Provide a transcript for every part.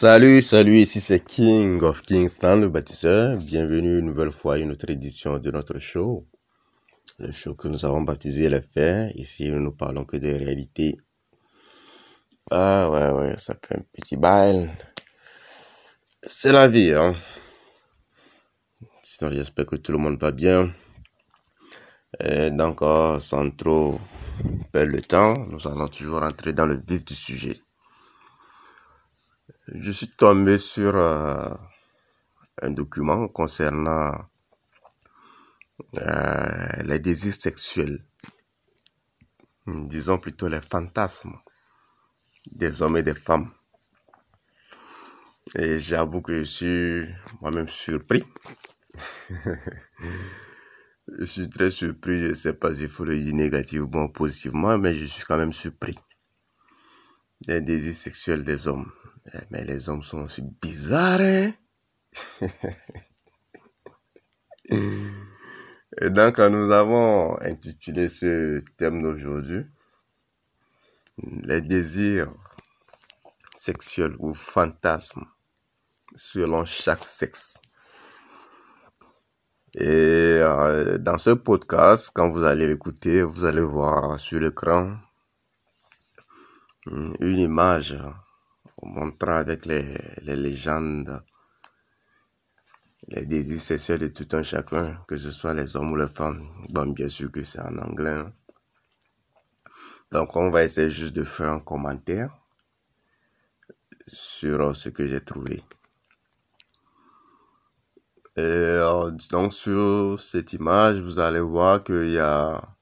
Salut, ici c'est King of Kingston, le bâtisseur. Bienvenue une nouvelle fois à une autre édition de notre show. Le show que nous avons baptisé Les Faits. Ici, nous ne parlons que des réalités. Ah ouais, ça fait un petit bail. C'est la vie, hein. Sinon, j'espère que tout le monde va bien. Et donc, sans trop perdre le temps, nous allons toujours entrer dans le vif du sujet. Je suis tombé sur un document concernant les désirs sexuels, disons plutôt les fantasmes des hommes et des femmes. Et j'avoue que je suis moi-même surpris. Je suis très surpris, je ne sais pas s'il faut le dire négativement ou positivement, mais je suis quand même surpris des désirs sexuels des hommes. Mais les hommes sont aussi bizarres, hein? Et donc, nous avons intitulé ce thème d'aujourd'hui les désirs sexuels ou fantasmes selon chaque sexe. Et dans ce podcast, quand vous allez l'écouter, vous allez voir sur l'écran une image montrant avec les légendes, les désirs sexuels de tout un chacun, que ce soit les hommes ou les femmes. Bon, bien sûr que c'est en anglais, hein. Donc, on va essayer juste de faire un commentaire sur ce que j'ai trouvé. Et donc, sur cette image, vous allez voir qu'il y a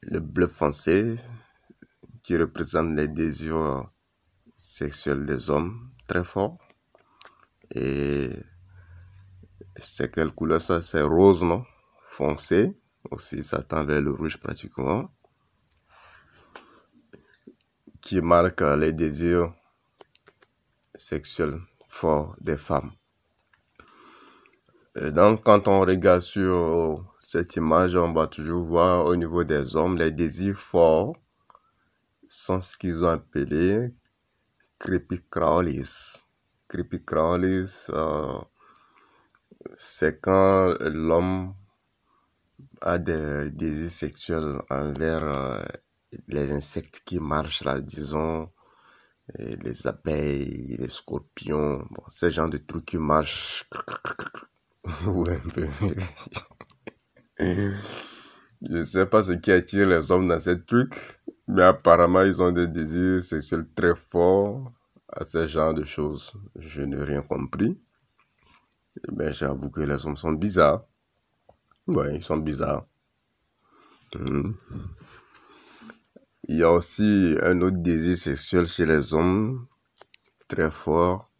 le bleu foncé qui représente les désirs sexuels des hommes très forts. Et c'est quelle couleur ça? C'est rose, non? Foncé. Aussi, ça tend vers le rouge pratiquement. Qui marque les désirs sexuels forts des femmes. Et donc, quand on regarde sur cette image, on va toujours voir au niveau des hommes, les désirs forts sont ce qu'ils ont appelé creepy crawlies. Creepy crawlies, c'est quand l'homme a des désirs sexuels envers les insectes qui marchent là, disons, les abeilles, les scorpions, bon, ce genre de trucs qui marchent. Ouais, un peu. Je ne sais pas ce qui attire les hommes dans ces trucs, mais apparemment ils ont des désirs sexuels très forts à ce genre de choses. Je n'ai rien compris. Mais j'avoue que les hommes sont bizarres. Ouais, ils sont bizarres. Il y a aussi un autre désir sexuel chez les hommes très fort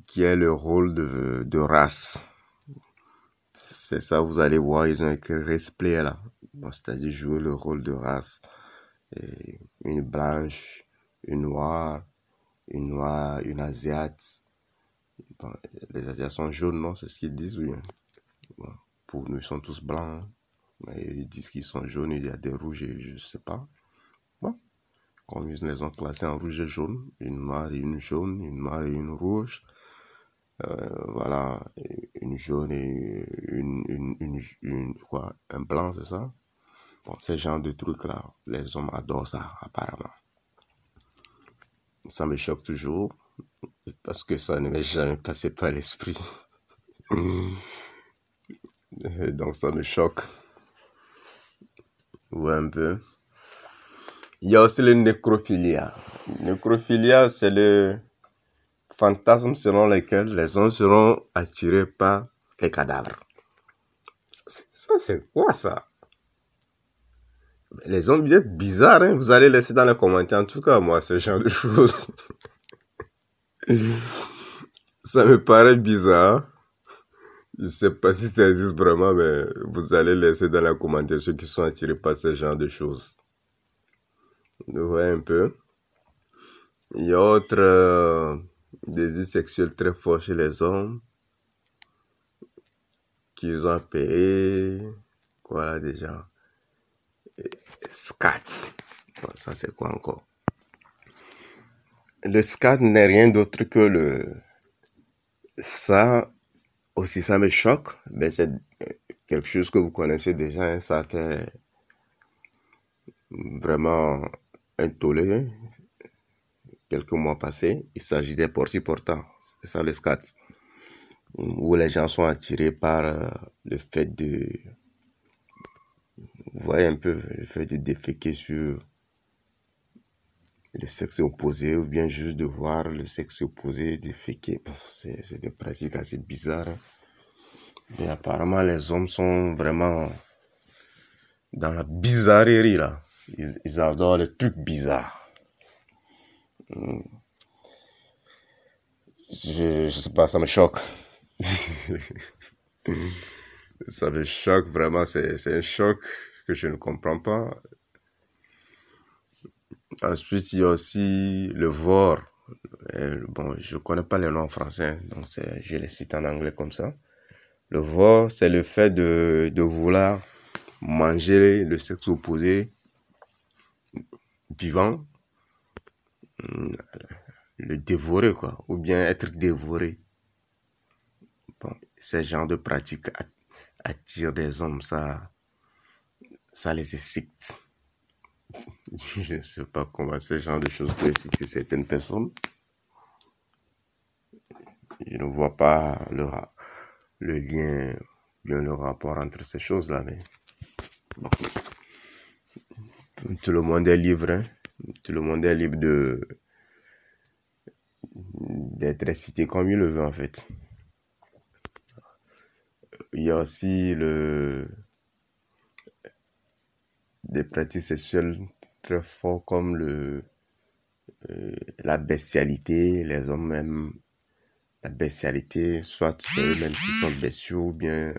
qui est le rôle de race. C'est ça, vous allez voir, ils ont écrit race player là. Bon, c'est-à-dire jouer le rôle de race. Et une blanche, une noire, une asiate. Bon, les asiates sont jaunes, non? C'est ce qu'ils disent, oui. Bon, pour nous, ils sont tous blancs, hein. Mais ils disent qu'ils sont jaunes, il y a des rouges et je ne sais pas. Bon, comme ils les ont classés en rouge et jaune, une noire et une jaune, une noire et une rouge. Voilà, une jaune et quoi, un blanc, c'est ça? Bon, ce genre de trucs-là, les hommes adorent ça, apparemment. Ça me choque toujours, parce que ça ne m'est jamais passé par l'esprit. Donc, ça me choque. Ouais, un peu. Il y a aussi le nécrophilia. Nécrophilia, c'est le fantasme selon lequel les hommes seront attirés par les cadavres. Ça c'est quoi ça? Les hommes, vous êtes bizarres, hein? Vous allez laisser dans les commentaires. En tout cas, moi, ce genre de choses, ça me paraît bizarre. Je ne sais pas si ça existe vraiment, mais vous allez laisser dans les commentaires ceux qui sont attirés par ce genre de choses. Vous voyez un peu. Il y a autre désir sexuel très fort chez les hommes qu'ils ont appelé quoi là déjà? Scat. Bon, ça c'est quoi encore? Le SCAT n'est rien d'autre que ça aussi, ça me choque, mais c'est quelque chose que vous connaissez déjà, hein. Ça fait vraiment un tollé quelques mois passés. Il s'agit des portants, c'est ça le SCAT, où les gens sont attirés par le fait de, vous voyez un peu, le fait de déféquer sur le sexe opposé ou bien juste de voir le sexe opposé déféquer. C'est des pratiques assez bizarres. Mais apparemment, les hommes sont vraiment dans la bizarrerie là. Ils adorent les trucs bizarres. Je sais pas, ça me choque. Ça me choque vraiment, c'est un choc que je ne comprends pas. Ensuite, il y a aussi le VOR. Bon, je connais pas les noms en français, donc je les cite en anglais comme ça. Le VOR, c'est le fait de vouloir manger le sexe opposé vivant, le dévorer, quoi, ou bien être dévoré. Bon, ces genres de pratiques attirent des hommes, ça les excite. Je ne sais pas comment ce genre de choses peut exciter certaines personnes. Je ne vois pas le lien, bien le rapport entre ces choses-là, mais bon. Tout le monde est libre, hein? Tout le monde est libre d'être excité comme il le veut, en fait. Il y a aussi des pratiques sexuelles très fortes comme la bestialité. Les hommes aiment la bestialité, soit eux-mêmes qui sont bestiaux ou bien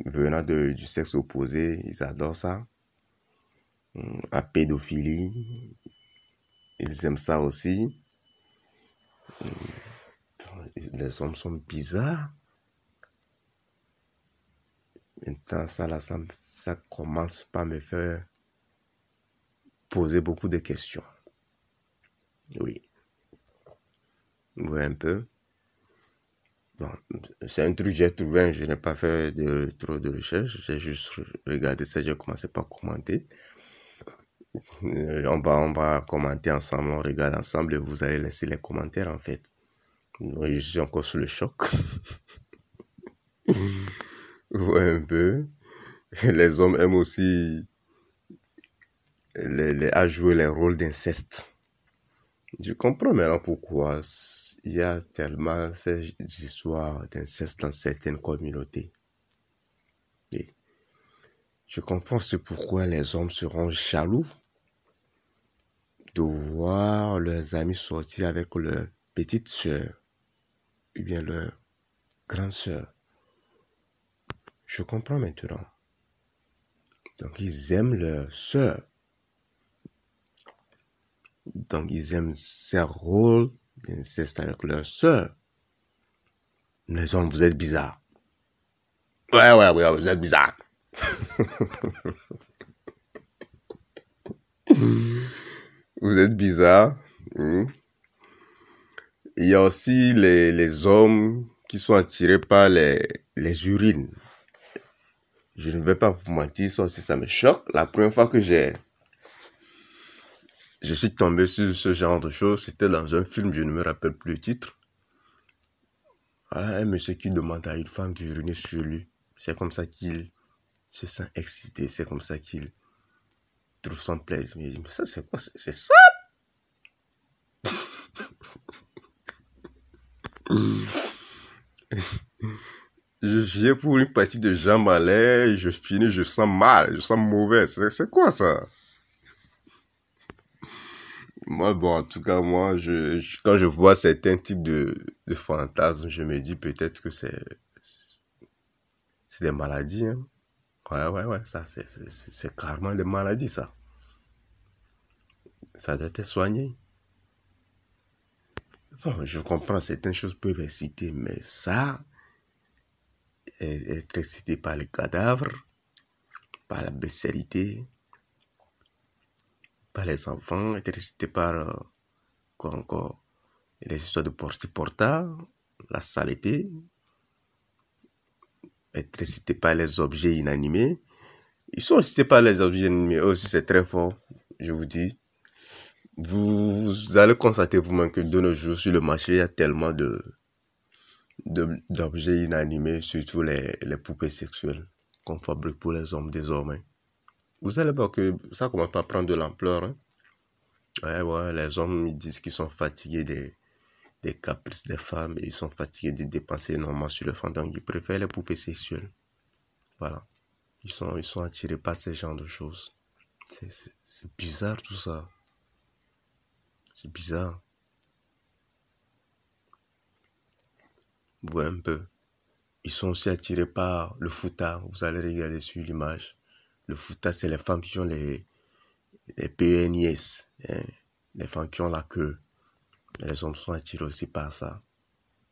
venant du sexe opposé, ils adorent ça. La pédophilie, ils aiment ça aussi. Les hommes sont bizarres. Maintenant, ça commence par me faire poser beaucoup de questions. Oui. Oui, un peu. Bon, c'est un truc que j'ai trouvé, hein. Je n'ai pas fait trop de recherches. J'ai juste regardé ça, j'ai commencé par commenter. On va commenter ensemble, on regarde ensemble et vous allez laisser les commentaires en fait. Oui, je suis encore sous le choc. Ouais, un peu. Les hommes aiment aussi à jouer les rôles d'inceste. Je comprends maintenant pourquoi il y a tellement ces histoires d'inceste dans certaines communautés. Et je comprends c'est pourquoi les hommes seront jaloux de voir leurs amis sortir avec leur petite sœur ou bien leur grande sœur. Je comprends maintenant. Donc ils aiment leur sœur. Donc ils aiment ces rôles d'inceste avec leur sœur. Les hommes, vous êtes bizarres. Ouais, vous êtes bizarres. Vous êtes bizarres. Il y a aussi les hommes qui sont attirés par les urines. Je ne vais pas vous mentir, ça aussi ça me choque. La première fois que je suis tombé sur ce genre de choses, c'était dans un film, je ne me rappelle plus le titre. Voilà, un monsieur qui demande à une femme d'uriner sur lui. C'est comme ça qu'il se sent excité, c'est comme ça qu'il trouve son plaisir. Mais ça c'est quoi? C'est ça? Je viens pour une partie de jambes à l'air, je finis, je sens mal, je sens mauvais. C'est quoi ça? Moi, bon, en tout cas, moi, quand je vois certains types de fantasmes, je me dis peut-être que c'est des maladies, hein. Ouais, ça, c'est carrément des maladies, ça. Ça doit être soigné. Bon, je comprends, certaines choses peuvent exciter, mais ça, être excité par les cadavres, par la bestialité, par les enfants, être excité par Quoi encore? Les histoires de porta, la saleté, être excité par les objets inanimés. Ils sont excités par les objets inanimés. Eux aussi, c'est très fort, je vous dis. Vous allez constater vous-même que de nos jours, sur le marché, il y a tellement d'objets inanimés, surtout les poupées sexuelles qu'on fabrique pour les hommes désormais. Vous allez voir que ça commence à prendre de l'ampleur. Hein? Ouais, les hommes ils disent qu'ils sont fatigués des caprices des femmes et ils sont fatigués de dépenser énormément sur le femmes. Donc ils préfèrent les poupées sexuelles. Voilà. Ils sont attirés par ce genre de choses. C'est bizarre tout ça. C'est bizarre. Vous voyez un peu. Ils sont aussi attirés par le foutard. Vous allez regarder sur l'image. Le foutard, c'est les femmes qui ont les PNIS. Hein? Les femmes qui ont la queue. Mais les hommes sont attirés aussi par ça.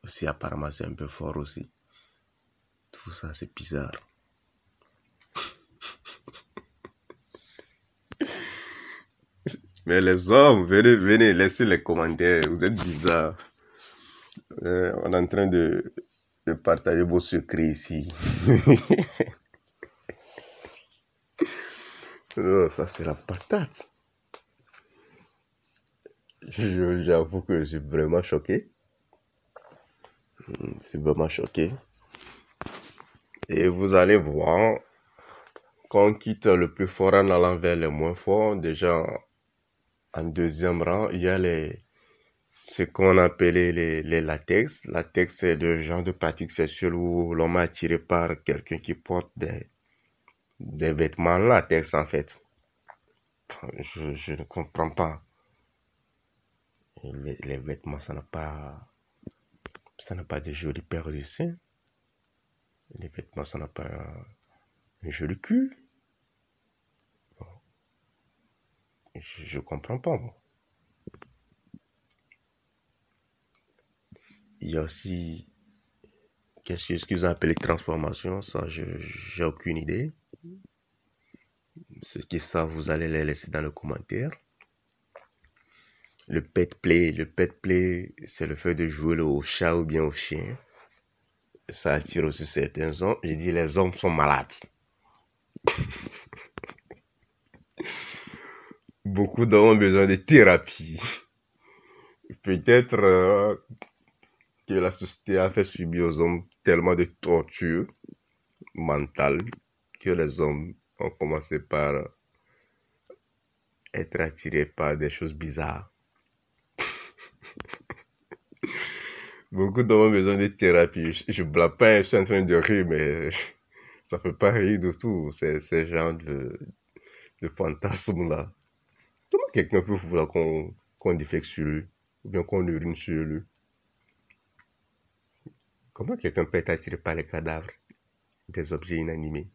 Aussi, apparemment, c'est un peu fort aussi. Tout ça, c'est bizarre. Mais les hommes, venez, laissez les commentaires. Vous êtes bizarres. On est en train de partager vos secrets ici. Oh, ça, c'est la patate. J'avoue que je suis vraiment choqué. Je suis vraiment choqué. Et vous allez voir, quand on quitte le plus fort en allant vers le moins fort, déjà en deuxième rang, il y a ce qu'on appelait les latex. Latex, c'est le genre de pratique sexuelle où l'homme est attiré par quelqu'un qui porte des vêtements latex, en fait. Je ne comprends pas. Les vêtements, ça n'a pas de joli paire de seins. Les vêtements, ça n'a pas un joli cul. Bon. Je comprends pas, bon. Il y a aussi qu'est-ce qu'ils ont appelé transformation, ça, j'ai aucune idée. Ceux qui savent, vous allez les laisser dans les commentaires. Le pet play, c'est le fait de jouer au chat ou bien au chien. Ça attire aussi certains hommes. J'ai dit, les hommes sont malades. Beaucoup d'hommes ont besoin de thérapie. Peut-être que la société a fait subir aux hommes tellement de torture mentale que les hommes ont commencé par être attirés par des choses bizarres. Beaucoup d'hommes ont besoin de thérapie. Je blague pas, je suis en train de rire, mais ça fait pas rire du tout. C'est ce genre de fantasme-là. Comment quelqu'un peut vouloir qu'on défèque sur lui, ou bien qu'on urine sur lui? Comment quelqu'un peut être attiré par les cadavres des objets inanimés?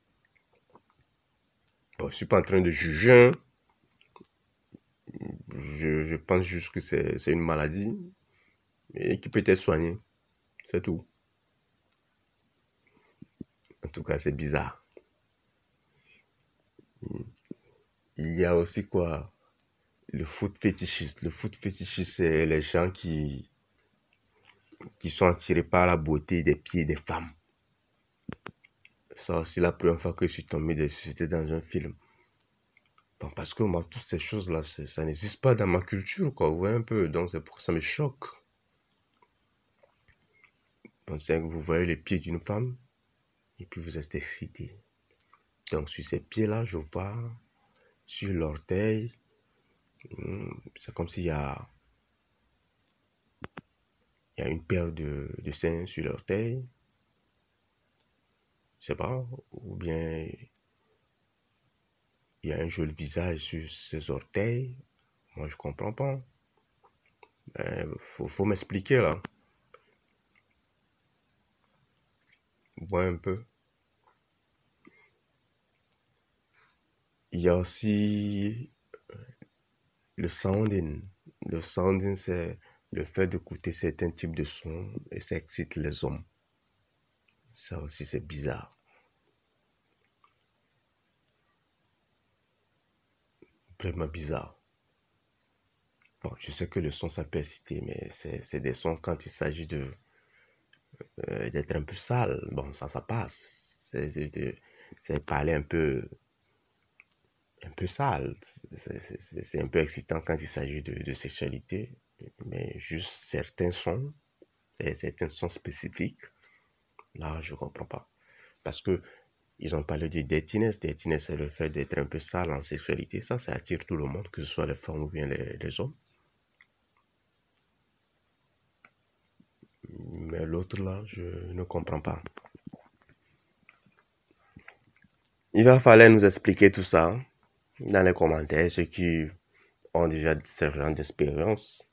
Bon, je suis pas en train de juger. Hein. Je pense juste que c'est une maladie et qui peut être soignée. C'est tout. En tout cas, c'est bizarre. Il y a aussi quoi? Le foot fétichiste. Le foot fétichiste, c'est les gens qui sont attirés par la beauté des pieds des femmes. Ça aussi, la première fois que je suis tombé dessus, c'était dans un film. Bon, parce que moi, toutes ces choses-là, ça n'existe pas dans ma culture, quoi. Vous voyez un peu. Donc, c'est pour ça que ça me choque. Pensez que vous voyez les pieds d'une femme et puis vous êtes excité. Donc, sur ces pieds-là, je vois sur l'orteil. C'est comme s'il y a une paire de seins sur l'orteil. Je sais pas. Ou bien il y a un joli visage sur ses orteils. Moi, je comprends pas. Faut m'expliquer, là. Voir un peu. Il y a aussi le sounding. Le sounding, c'est le fait d'écouter certains types de sons et ça excite les hommes. Ça aussi, c'est bizarre. Vraiment bizarre. Bon, je sais que le son, ça peut exciter, mais c'est des sons quand il s'agit d'être un peu sale. Bon, ça passe. C'est parler un peu sale. C'est un peu excitant quand il s'agit de sexualité. Mais juste certains sons, certains sons spécifiques, là, je comprends pas. Parce que ils ont parlé de dirtiness. Dirtiness, c'est le fait d'être un peu sale en sexualité. Ça attire tout le monde, que ce soit les femmes ou bien les hommes. Mais l'autre là, je ne comprends pas. Il va falloir nous expliquer tout ça dans les commentaires. Ceux qui ont déjà ce genre d'expérience,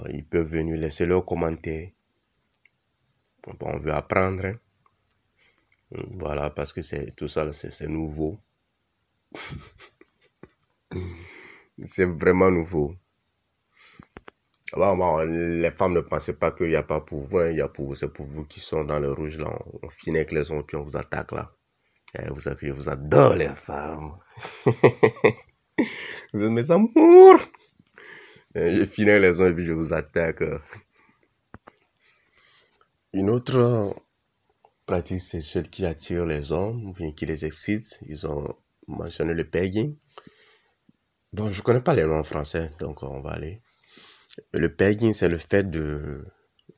ils peuvent venir laisser leurs commentaires. Bon, on veut apprendre. Hein. Voilà, parce que tout ça, c'est nouveau. C'est vraiment nouveau. Bon, les femmes ne pensez pas qu'il n'y a pas pour vous. Hein. C'est pour vous qui sont dans le rouge. Là. On finit avec les hommes puis on vous attaque là. Et vous savez que je vous adore les femmes. Vous êtes mes amours. Et je finis avec les hommes et puis je vous attaque. Une autre pratique sexuelle qui attire les hommes, ou bien qui les excite, ils ont mentionné le pegging. Bon, je connais pas les noms en français, donc on va aller. Le pegging, c'est le fait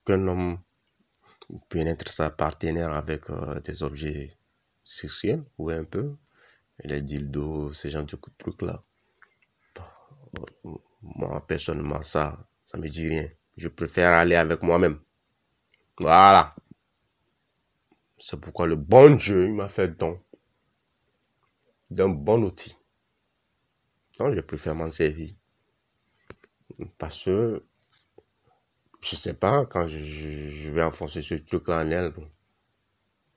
qu'un homme pénètre sa partenaire avec des objets sexuels, ou un peu, les dildos, ce genre de trucs-là. Moi, personnellement, ça me dit rien. Je préfère aller avec moi-même. Voilà. C'est pourquoi le bon Dieu, il m'a fait don d'un bon outil. Donc, je préfère m'en servir. Parce que, je sais pas, quand je vais enfoncer ce truc-là en elle,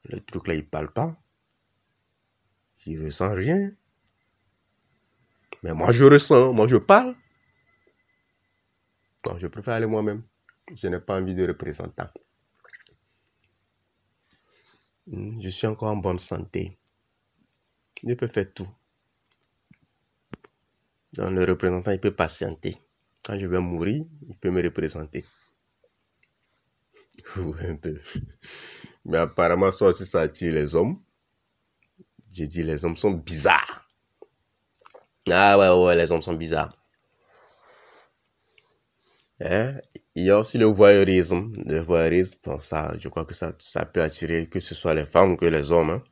le truc-là, il parle pas. Il ressent rien. Mais moi, je ressens, moi, je parle. Donc, je préfère aller moi-même. Je n'ai pas envie de représentant. Je suis encore en bonne santé. Je peux faire tout. Donc, le représentant, il peut patienter. Quand je vais mourir, il peut me représenter. Un peu. Mais apparemment, ça aussi, ça attire les hommes. J'ai dit, les hommes sont bizarres. Ah ouais, les hommes sont bizarres. Hein? Il y a aussi le voyeurisme. Le voyeurisme, bon, ça, je crois que ça peut attirer que ce soit les femmes que les hommes. Hein?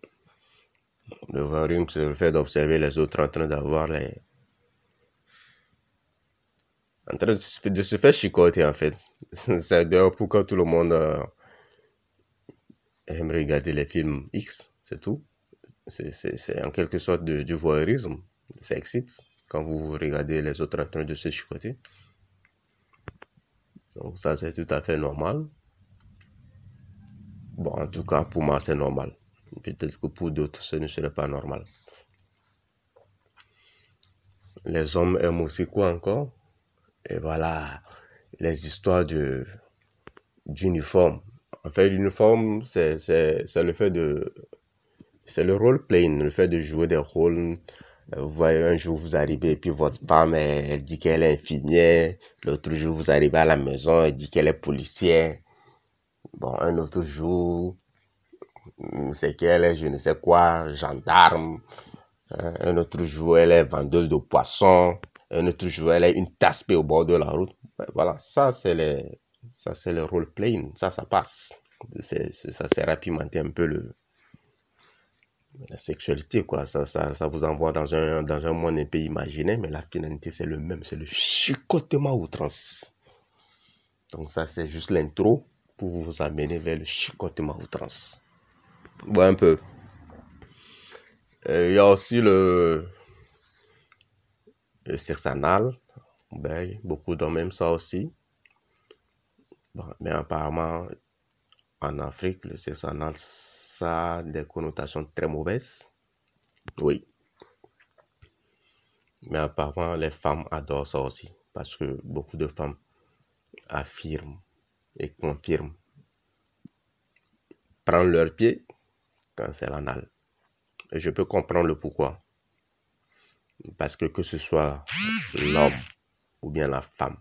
Le voyeurisme, c'est le fait d'observer les autres en train d'avoir en train de se faire chicoter, en fait. C'est d'ailleurs pourquoi tout le monde aime regarder les films X, c'est tout. C'est en quelque sorte du voyeurisme. Ça excite quand vous regardez les autres en train de se chicoter. Donc ça, c'est tout à fait normal. Bon, en tout cas, pour moi, c'est normal. Peut-être que pour d'autres, ce ne serait pas normal. Les hommes aiment aussi quoi encore? Et voilà, les histoires d'uniforme. En fait, l'uniforme, c'est le fait c'est le role-playing, le fait de jouer des rôles. Vous voyez, un jour, vous arrivez et puis votre femme, elle dit qu'elle est infirmière. L'autre jour, vous arrivez à la maison, elle dit qu'elle est policière. Bon, un autre jour, c'est qu'elle est je ne sais quoi, gendarme. Un autre jour, elle est vendeuse de poissons. Un autre jour, elle est une tasse-paix au bord de la route. Voilà, ça, c'est le role-playing. Ça passe. Ça sert à pimenter un peu la sexualité, quoi. Ça vous envoie dans un monde un peu imaginaire, mais la finalité, c'est le même. C'est le chicotement à outrance. Donc ça, c'est juste l'intro pour vous amener vers le chicotement à outrance. Bon, un peu. Il y a aussi le sexe anal. Ben, beaucoup d'hommes aiment ça aussi. Bon, mais apparemment, en Afrique, le sexe anal, ça a des connotations très mauvaises. Oui. Mais apparemment, les femmes adorent ça aussi. Parce que beaucoup de femmes affirment et confirment prendre leur pied quand c'est l'anal. Et je peux comprendre le pourquoi. Parce que ce soit l'homme ou bien la femme.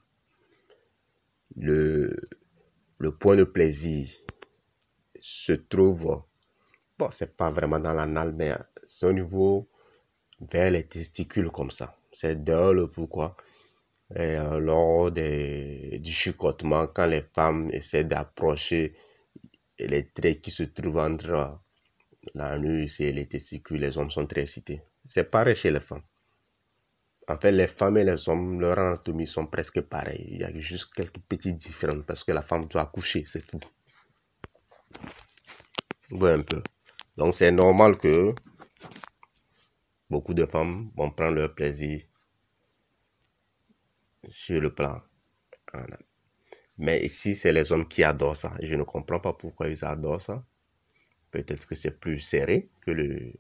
Le point de plaisir se trouve, bon, c'est pas vraiment dans l'anal, mais c'est au niveau vers les testicules comme ça. C'est d'ailleurs le pourquoi. Et lors du chicotement, quand les femmes essaient d'approcher les traits qui se trouvent entre l'anus et les testicules, les hommes sont très excités. C'est pareil chez les femmes. En fait, les femmes et les hommes, leur anatomie sont presque pareilles. Il y a juste quelques petites différences parce que la femme doit accoucher, c'est tout. Ouais, un peu. Donc, c'est normal que beaucoup de femmes vont prendre leur plaisir sur le plan anal. Mais ici, c'est les hommes qui adorent ça. Je ne comprends pas pourquoi ils adorent ça. Peut-être que c'est plus serré que le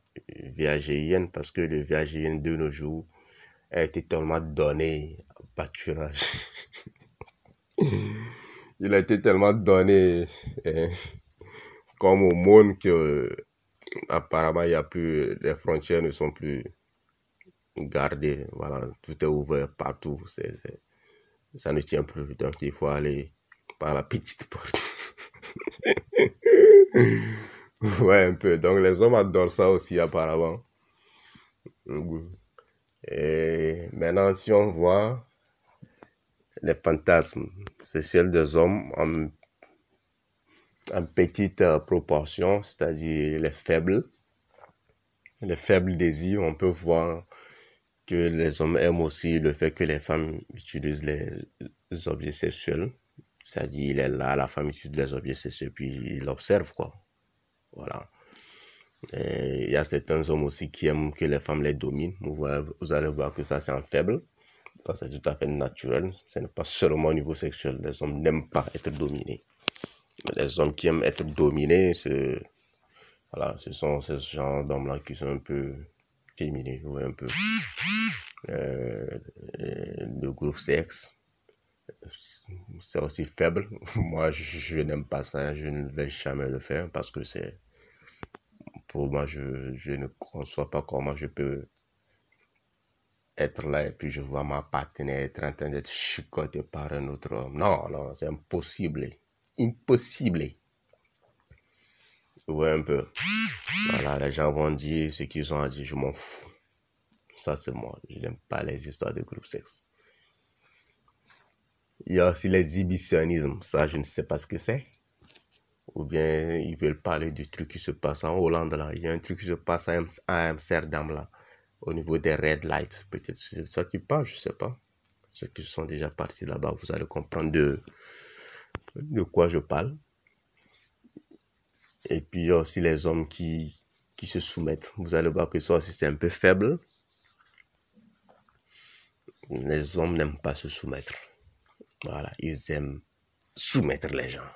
VAGIN parce que le VAGIN de nos jours a été tellement donné au pâturage. Il a été tellement donné comme au monde que apparemment il y a plus, les frontières ne sont plus gardées. Voilà, tout est ouvert partout. Ça ne tient plus. Donc il faut aller par la petite porte. Ouais, un peu. Donc les hommes adorent ça aussi apparemment. Et maintenant, si on voit les fantasmes sexuels des hommes en petite proportion, c'est-à-dire les faibles désirs, on peut voir que les hommes aiment aussi le fait que les femmes utilisent les objets sexuels. C'est-à-dire, il est là, la femme utilise les objets sexuels, puis il observe, quoi. Voilà. Et il y a certains hommes aussi qui aiment que les femmes les dominent. Vous allez voir que ça, c'est un faible. Ça, c'est tout à fait naturel. Ce n'est pas seulement au niveau sexuel. Les hommes n'aiment pas être dominés. Les hommes qui aiment être dominés, voilà, ce sont ces genres d'hommes-là qui sont un peu féminins, ou un peu de groupe sexe. C'est aussi faible. Moi, je n'aime pas ça. Je ne vais jamais le faire parce que pour moi, je ne conçois pas comment je peux être là et puis je vois ma partenaire être en train d'être chicotée par un autre homme. Non, non, c'est impossible. Impossible. Ouais, un peu. Voilà, les gens vont dire ce qu'ils ont à dire, je m'en fous. Ça, c'est moi. Je n'aime pas les histoires de groupe sexe. Il y a aussi l'exhibitionnisme. Ça, je ne sais pas ce que c'est. Ou bien, ils veulent parler du truc qui se passe en Hollande, là. Il y a un truc qui se passe à Amsterdam, là. Au niveau des red lights. Peut-être c'est ça qui parle, je ne sais pas. Ceux qui sont déjà partis là-bas, vous allez comprendre de quoi je parle. Et puis, il y a aussi les hommes qui se soumettent. Vous allez voir que ça aussi, c'est un peu faible. Les hommes n'aiment pas se soumettre. Voilà, ils aiment soumettre les gens.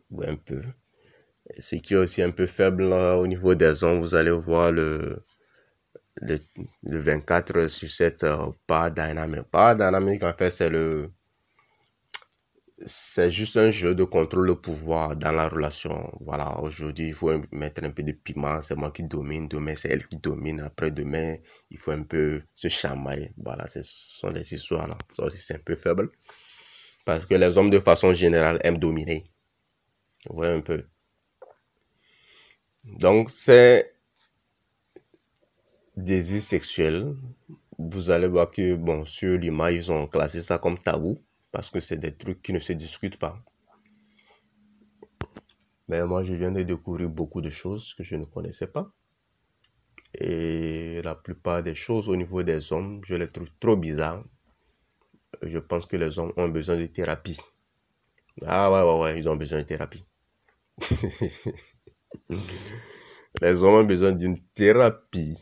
Ouais, un peu. Et ce qui est aussi un peu faible là, au niveau des hommes, vous allez voir le 24 sur 7 Power Dynamic. Power Dynamic, en fait, c'est juste un jeu de contrôle de pouvoir dans la relation. Voilà, aujourd'hui, il faut mettre un peu de piment. C'est moi qui domine. Demain, c'est elle qui domine. Après, demain, il faut un peu se chamailler. Voilà, ce sont des histoires là. Ça aussi, c'est un peu faible. Parce que les hommes, de façon générale, aiment dominer. Ouais, un peu. Donc, c'est désir sexuel. Vous allez voir que, bon, sur l'image, ils ont classé ça comme tabou. Parce que c'est des trucs qui ne se discutent pas. Mais moi, je viens de découvrir beaucoup de choses que je ne connaissais pas. Et la plupart des choses au niveau des hommes, je les trouve trop bizarres. Je pense que les hommes ont besoin de thérapie. Ah ouais, ils ont besoin de thérapie. Les hommes ont besoin d'une thérapie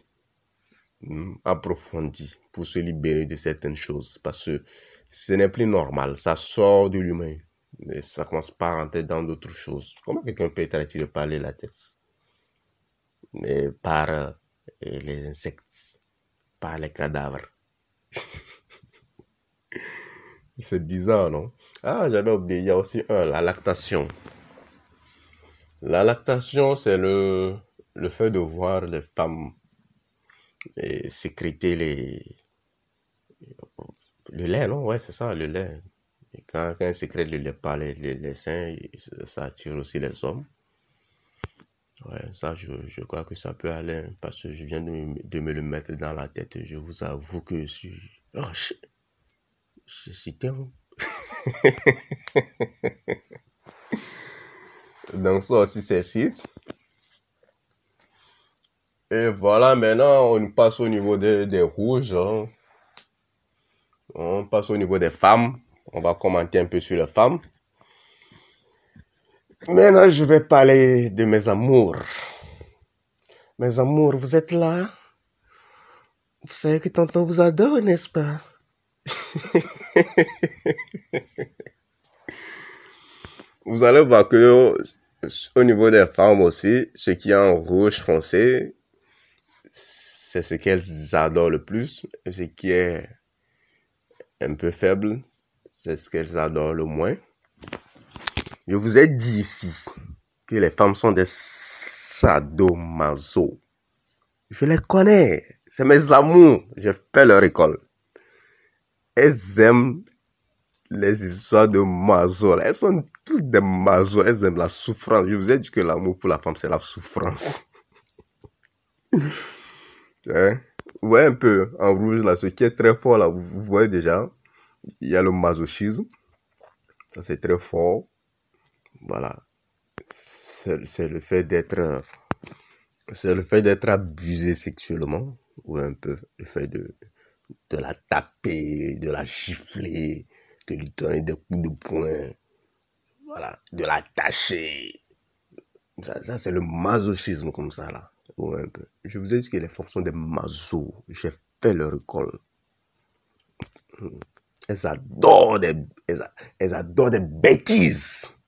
approfondie pour se libérer de certaines choses. Parce que ce n'est plus normal. Ça sort de l'humain. Mais ça commence par rentrer dans d'autres choses. Comment quelqu'un peut être attiré par les latex? Mais par les insectes, par les cadavres. C'est bizarre, non? Ah, j'avais oublié, il y a aussi la lactation. La lactation, c'est le fait de voir les femmes sécréter Le lait, non? Ouais, c'est ça, le lait. Et quand elle sécrète le lait par les seins, ça attire aussi les hommes. Ouais, ça, je crois que ça peut aller, parce que je viens de me le mettre dans la tête. Je vous avoue que je suis... Oh, c'est terrible. Donc ça aussi, c'est site. Et voilà, maintenant, on passe au niveau des rouges. Hein. On passe au niveau des femmes. On va commenter un peu sur les femmes. Maintenant, je vais parler de mes amours. Mes amours, vous êtes là? Vous savez que tonton vous adore, n'est-ce pas? Vous allez voir que au niveau des femmes aussi, ce qui est en rouge foncé, c'est ce qu'elles adorent le plus. Et ce qui est un peu faible, c'est ce qu'elles adorent le moins. Je vous ai dit ici que les femmes sont des sadomaso. Je les connais. C'est mes amours. J'ai fait leur école. Elles aiment les histoires de maso. Elles sont tous des masos. Elles aiment la souffrance. Je vous ai dit que l'amour pour la femme, c'est la souffrance. Hein? Vous voyez un peu en rouge là, ce qui est très fort là, vous voyez déjà, il y a le masochisme. Ça c'est très fort. Voilà. C'est le fait d'être abusé sexuellement, ou un peu le fait de la taper, de la gifler, de lui donner des coups de poing, voilà, de la tâcher. Ça c'est le masochisme comme ça là, ou un peu. Je vous ai dit que les femmes sont des masos. J'ai fait leur école. Elles adorent des bêtises.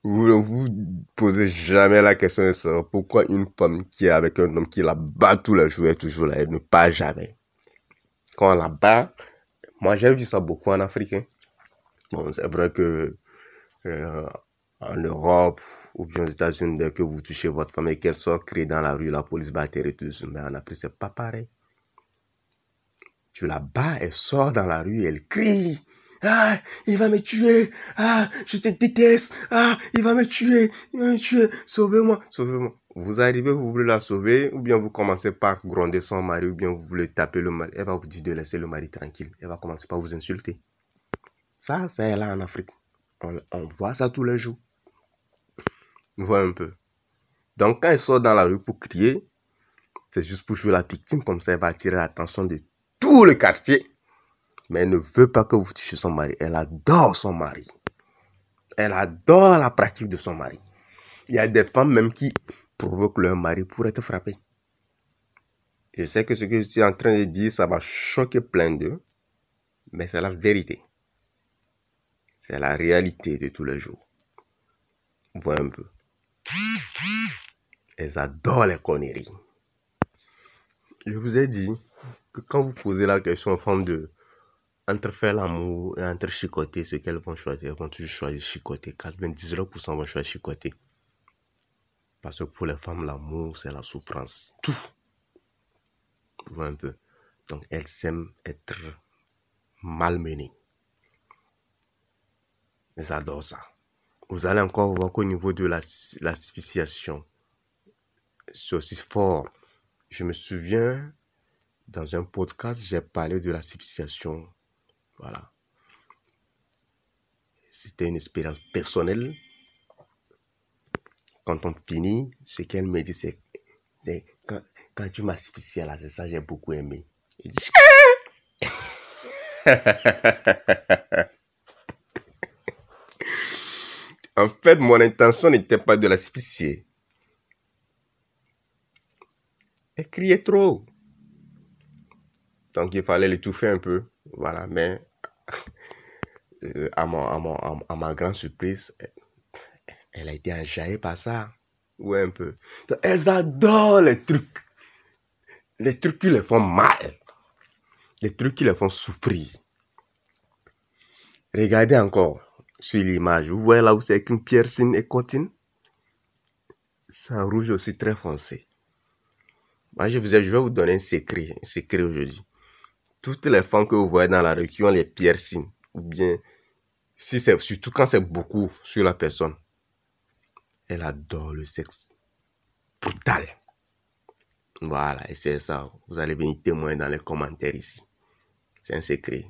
Vous ne vous posez jamais la question de savoir pourquoi une femme qui est avec un homme qui la bat tous les jours est toujours là, elle ne part jamais. Quand on la bat, moi j'ai vu ça beaucoup en Afrique. Hein. Bon, c'est vrai que en Europe ou bien aux États-Unis, dès que vous touchez votre femme et qu'elle sort crier dans la rue, la police va atterrir tout ça. Mais en Afrique, c'est pas pareil. Tu la bats, elle sort dans la rue, elle crie. Ah, il va me tuer. Ah, je te déteste. Ah, il va me tuer. Il va me tuer. Sauvez-moi. Sauvez-moi. Vous arrivez, vous voulez la sauver, ou bien vous commencez par gronder son mari, ou bien vous voulez taper le mari. Elle va vous dire de laisser le mari tranquille. Elle va commencer par vous insulter. Ça, c'est là en Afrique. On voit ça tous les jours. On voit un peu. Donc, quand elle sort dans la rue pour crier, c'est juste pour jouer la victime. Comme ça, elle va attirer l'attention de tout le quartier. Mais elle ne veut pas que vous touchiez son mari. Elle adore son mari. Elle adore la pratique de son mari. Il y a des femmes même qui provoquent leur mari pour être frappées. Je sais que ce que je suis en train de dire, ça va choquer plein d'eux. Mais c'est la vérité. C'est la réalité de tous les jours. Voyez un peu. Elles adorent les conneries. Je vous ai dit que quand vous posez la question aux femmes de entre faire l'amour et entre chicoter, ce qu'elles vont choisir, elles vont toujours choisir chicoter. 99% vont choisir chicoter. Parce que pour les femmes, l'amour, c'est la souffrance. Tout. Vous voyez un peu. Donc, elles aiment être malmenées. Elles adorent ça. Vous allez encore voir qu'au niveau de l'asphyxiation, c'est aussi fort. Je me souviens, dans un podcast, j'ai parlé de l'asphyxiation. Voilà. C'était une expérience personnelle. Quand on finit, ce qu'elle me dit, c'est quand tu m'as asphyxié là, c'est ça, j'ai beaucoup aimé. Il dit, en fait, mon intention n'était pas de l'asphyxier. Elle criait trop. Donc, il fallait l'étouffer un peu. Voilà, mais à ma grande surprise, elle a été enjaillée par ça. Ouais, un peu. Donc, elles adorent les trucs. Les trucs qui les font mal. Les trucs qui les font souffrir. Regardez encore sur l'image. Vous voyez là où c'est qu'une piercing et cotine. C'est un rouge aussi très foncé. Moi, je vais vous donner un secret aujourd'hui. Toutes les femmes que vous voyez dans la rue qui ont les piercings, ou bien, si c'est, surtout quand c'est beaucoup sur la personne, elle adore le sexe brutal. Voilà, et c'est ça. Vous allez venir témoigner dans les commentaires ici. C'est un secret.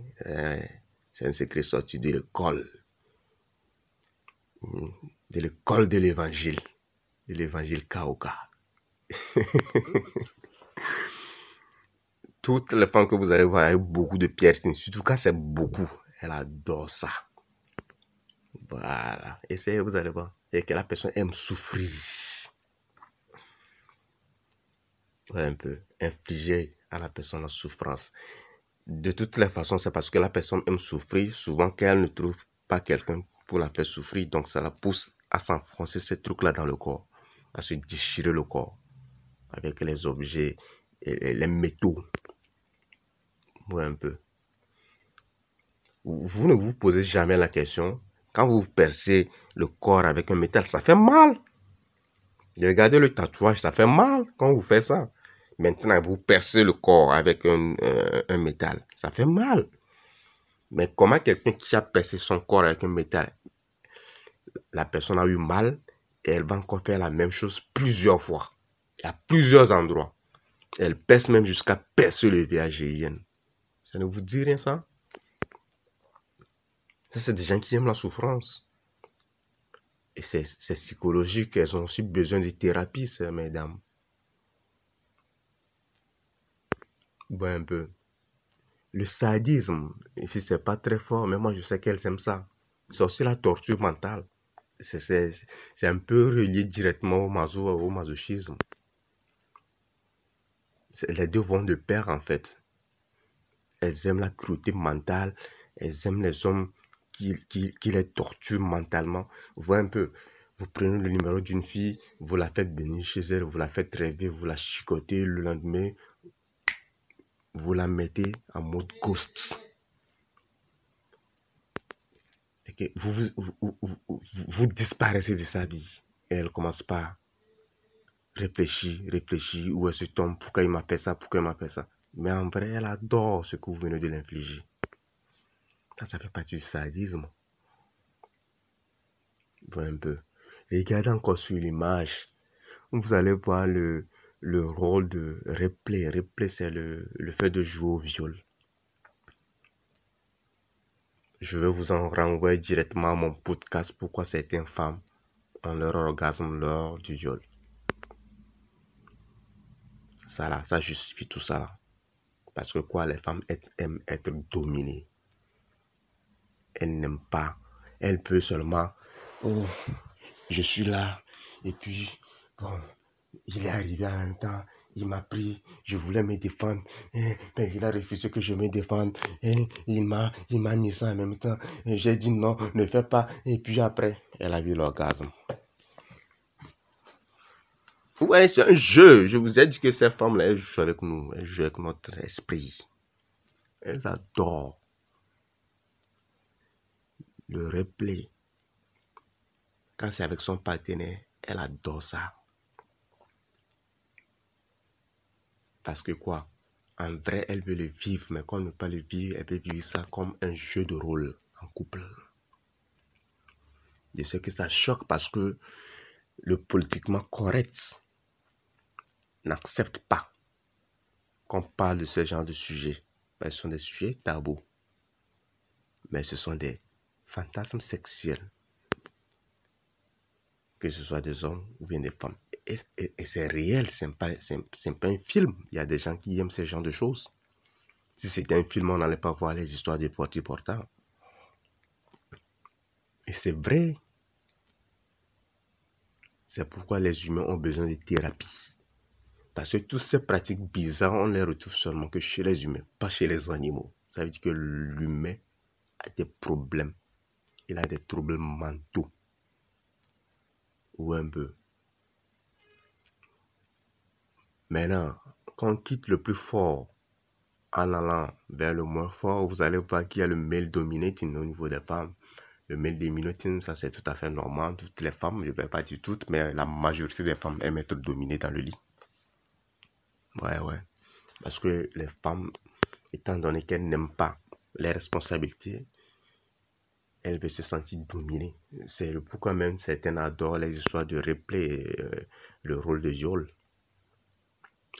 C'est un secret sorti de l'école. De l'école de l'évangile. De l'évangile Kaoka. Toutes les femmes que vous allez voir avec beaucoup de piercings, surtout quand c'est beaucoup, elle adore ça. Voilà. Essayez, vous allez voir. Et que la personne aime souffrir. Un peu. Infliger à la personne la souffrance. De toutes les façons, c'est parce que la personne aime souffrir. Souvent, qu'elle ne trouve pas quelqu'un pour la faire souffrir. Donc, ça la pousse à s'enfoncer ces trucs-là dans le corps. À se déchirer le corps. Avec les objets et les métaux. Ouais, un peu. Vous ne vous posez jamais la question. Quand vous percez le corps avec un métal, ça fait mal. Regardez le tatouage, ça fait mal quand vous faites ça. Maintenant, vous percez le corps avec un métal, ça fait mal. Mais comment quelqu'un qui a percé son corps avec un métal, la personne a eu mal et elle va encore faire la même chose plusieurs fois. Il y a plusieurs endroits. Elle perce même jusqu'à percer le VAGIN. Ça ne vous dit rien, ça? Ça, c'est des gens qui aiment la souffrance. Et c'est psychologique. Elles ont aussi besoin de thérapie, ces mesdames. Bon, un peu. Le sadisme, ici, c'est pas très fort, mais moi, je sais qu'elles aiment ça. C'est aussi la torture mentale. C'est un peu relié directement au masochisme. Les deux vont de pair, en fait. Elles aiment la cruauté mentale. Elles aiment les hommes qui les torturent mentalement. Vous voyez un peu, vous prenez le numéro d'une fille, vous la faites venir chez elle, vous la faites rêver, vous la chicotez le lendemain, vous la mettez en mode ghost. Et vous disparaissez de sa vie. Et elle commence par réfléchir, où elle se tombe, pourquoi il m'a fait ça, pourquoi il m'a fait ça. Mais en vrai, elle adore ce que vous venez de l'infliger. Ça fait partie du sadisme. Voilà un peu. Regardez encore sur l'image. Vous allez voir le rôle de replay. Replay, c'est le fait de jouer au viol. Je vais vous en renvoyer directement à mon podcast Pourquoi certaines femmes ont leur orgasme lors du viol. Ça là, ça justifie tout ça là. Parce que quoi, les femmes aiment être dominées. Elles n'aiment pas. Elles peuvent seulement, oh, je suis là. Et puis, bon, il est arrivé en même temps. Il m'a pris, je voulais me défendre, mais il a refusé que je me défende. Et il m'a mis ça en même temps. J'ai dit non, ne fais pas. Et puis après, elle a eu l'orgasme. Ouais, c'est un jeu. Je vous ai dit que ces femmes-là, elles jouent avec nous. Elles jouent avec notre esprit. Elles adorent le replay. Quand c'est avec son partenaire, elle adore ça. Parce que quoi? En vrai, elle veut le vivre, mais comme ne pas le vivre, elle veut vivre ça comme un jeu de rôle en couple. Je sais que ça choque parce que le politiquement correct n'accepte pas qu'on parle de ce genre de sujets. Ce sont des sujets tabous. Mais ce sont des fantasmes sexuels. Que ce soit des hommes ou bien des femmes. Et c'est réel, c'est pas un film. Il y a des gens qui aiment ce genre de choses. Si c'était un film, on n'allait pas voir les histoires de portant. Et c'est vrai. C'est pourquoi les humains ont besoin de thérapie. Parce que toutes ces pratiques bizarres, on les retrouve seulement que chez les humains, pas chez les animaux. Ça veut dire que l'humain a des problèmes. Il a des troubles mentaux. Ou un peu. Maintenant, quand on quitte le plus fort en allant vers le moins fort, vous allez voir qu'il y a le male dominating au niveau des femmes. Le male dominating, ça c'est tout à fait normal. Toutes les femmes, je ne vais pas dire toutes, mais la majorité des femmes aiment être dominées dans le lit. Ouais, ouais. Parce que les femmes, étant donné qu'elles n'aiment pas les responsabilités, elles veulent se sentir dominées. C'est le pourquoi même certaines adorent les histoires de replay, le rôle de viol.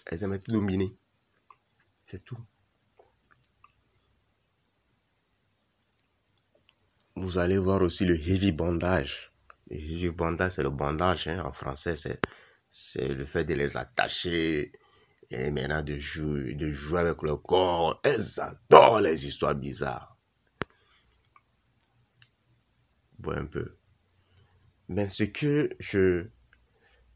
Elles aiment être dominées. C'est tout. Vous allez voir aussi le heavy bandage. Le heavy bandage, c'est le bandage, hein, en français, c'est le fait de les attacher et maintenant de jouer avec le corps. Elles adorent les histoires bizarres. Voilà un peu. Mais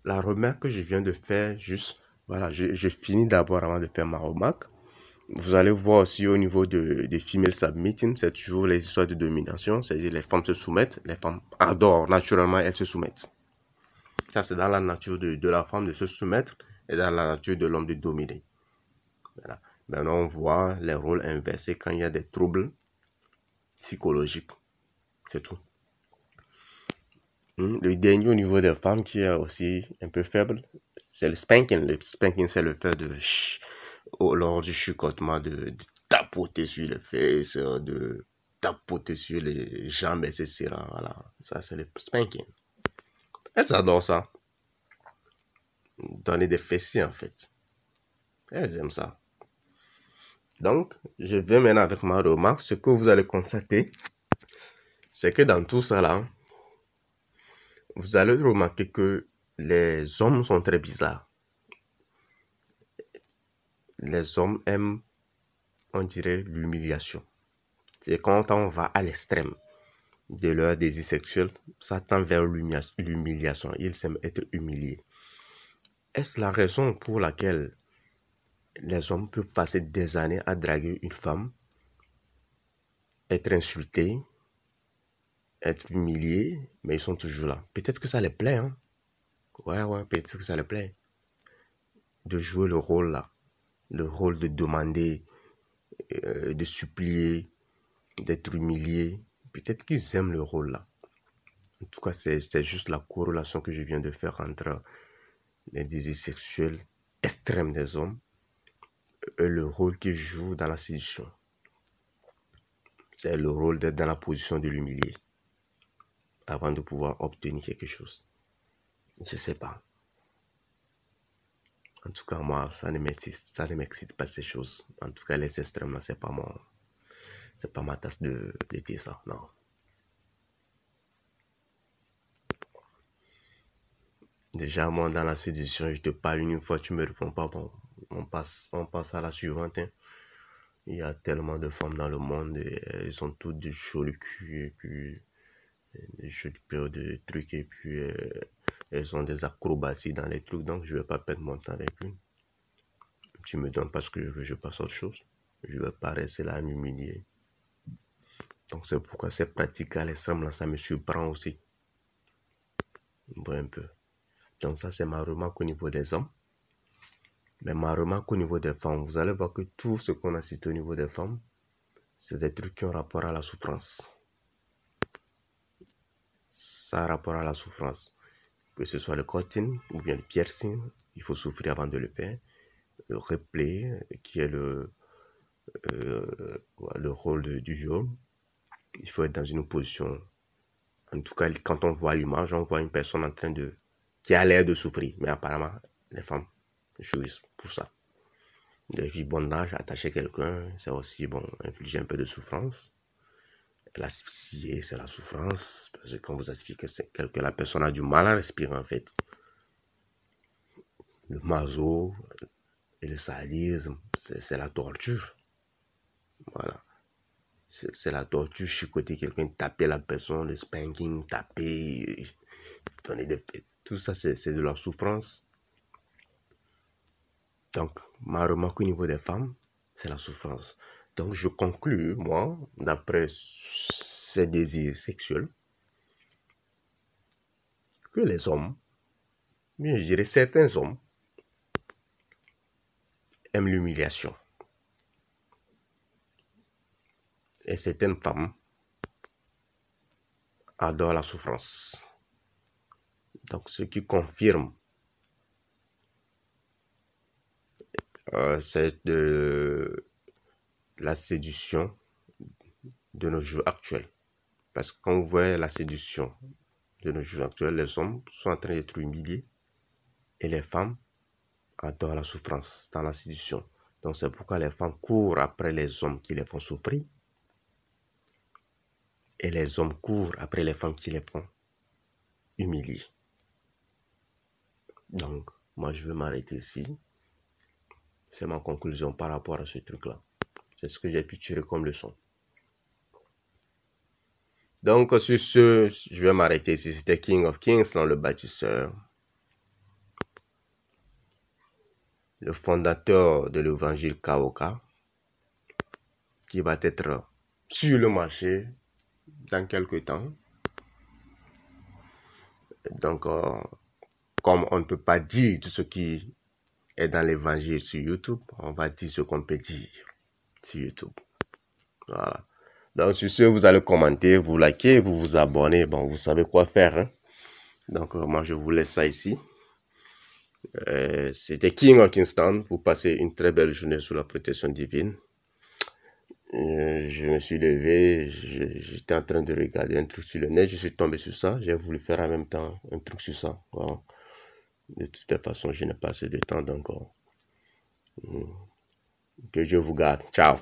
la remarque que je viens de faire, juste, voilà, je finis d'abord avant de faire ma remarque. Vous allez voir aussi au niveau des female submitting, c'est toujours les histoires de domination, c'est-à-dire les femmes se soumettent, les femmes adorent, naturellement, elles se soumettent. Ça, c'est dans la nature de la femme de se soumettre et dans la nature de l'homme de dominer. Voilà. Maintenant, on voit les rôles inversés quand il y a des troubles psychologiques. C'est tout. Le dernier au niveau des femmes qui est aussi un peu faible, c'est le spanking. Le spanking, c'est le fait lors du chicotement, de tapoter sur les fesses, de tapoter sur les jambes, etc. Voilà. Ça, c'est le spanking. Elles adorent ça. Donner des fessiers, en fait. Elles aiment ça. Donc, je vais maintenant avec ma remarque. Ce que vous allez constater, c'est que dans tout ça là, vous allez remarquer que les hommes sont très bizarres. Les hommes aiment, on dirait, l'humiliation. C'est quand on va à l'extrême de leur désir sexuel, ça tend vers l'humiliation. Ils aiment être humiliés. Est-ce la raison pour laquelle les hommes peuvent passer des années à draguer une femme, être insultés, être humiliés, mais ils sont toujours là? Peut-être que ça les plaît, hein? Ouais, peut-être que ça les plaît. De jouer le rôle là. Le rôle de demander, de supplier, d'être humilié. Peut-être qu'ils aiment le rôle là. En tout cas, c'est juste la corrélation que je viens de faire entre les désirs sexuels extrêmes des hommes et le rôle qu'ils jouent dans la séduction. C'est le rôle d'être dans la position de l'humilier avant de pouvoir obtenir quelque chose. Je sais pas. En tout cas, moi, ça ne m'excite pas ces choses. En tout cas, les extrêmes là, c'est pas ma tasse de thé, ça. Non. Déjà, moi, dans la séduction, je te parle une fois, tu me réponds pas, bon, on passe à la suivante, hein. Il y a tellement de femmes dans le monde, et elles sont toutes des jolies cul, et puis des jolies paires de trucs, et puis elles ont des acrobaties dans les trucs, donc je vais pas perdre mon temps avec une. Tu me donnes parce que je passe à autre chose. Je vais pas rester là à m'humilier. Donc c'est pourquoi ces pratiques à l'extrême là, ça me surprend aussi. Bon, un peu. Donc ça, c'est ma remarque au niveau des hommes. Mais ma remarque au niveau des femmes, vous allez voir que tout ce qu'on a cité au niveau des femmes, c'est des trucs qui ont rapport à la souffrance. Ça a rapport à la souffrance. Que ce soit le cutting ou bien le piercing, il faut souffrir avant de le faire. Le replay, qui est le rôle du viol, il faut être dans une position. En tout cas, quand on voit l'image, on voit une personne en train qui a l'air de souffrir. Mais apparemment, les femmes jouissent pour ça. Le bondage, attacher quelqu'un, c'est aussi, bon, infliger un peu de souffrance. L'asphyxier, c'est la souffrance. Parce que quand vous asphyxiez quelqu'un, la personne a du mal à respirer, en fait. Le maso et le sadisme, c'est la torture. Voilà. C'est la torture, chicoter quelqu'un, taper la personne, le spanking, taper, donner des... Tout ça, c'est de la souffrance. Donc, ma remarque au niveau des femmes, c'est la souffrance. Donc, je conclus, moi, d'après ces désirs sexuels, que les hommes, bien je dirais certains hommes, aiment l'humiliation. Et certaines femmes adorent la souffrance. Donc, ce qui confirme c'est de la séduction de nos jours actuels. Parce que quand vous voyez la séduction de nos jours actuels, les hommes sont en train d'être humiliés et les femmes adorent la souffrance dans la séduction. Donc c'est pourquoi les femmes courent après les hommes qui les font souffrir et les hommes courent après les femmes qui les font humilier. Donc, moi je vais m'arrêter ici. C'est ma conclusion par rapport à ce truc-là. C'est ce que j'ai pu tirer comme leçon. Donc, sur ce, je vais m'arrêter ici. C'était King of Kings, le bâtisseur. Le fondateur de l'évangile Kaoka, qui va être sur le marché dans quelques temps. Donc, comme on ne peut pas dire tout ce qui est dans l'évangile sur YouTube, on va dire ce qu'on peut dire sur YouTube. Voilà. Donc, sur ce, vous allez commenter, vous likez, vous vous abonnez. Bon, vous savez quoi faire. Hein? Donc, moi, je vous laisse ça ici. C'était King of Kingston. Vous passez une très belle journée sous la protection divine. Je me suis levé, j'étais en train de regarder un truc sur le net, je suis tombé sur ça, j'ai voulu faire en même temps un truc sur ça. Voilà. De toute façon, je n'ai pas assez de temps, donc que Dieu vous garde. Ciao.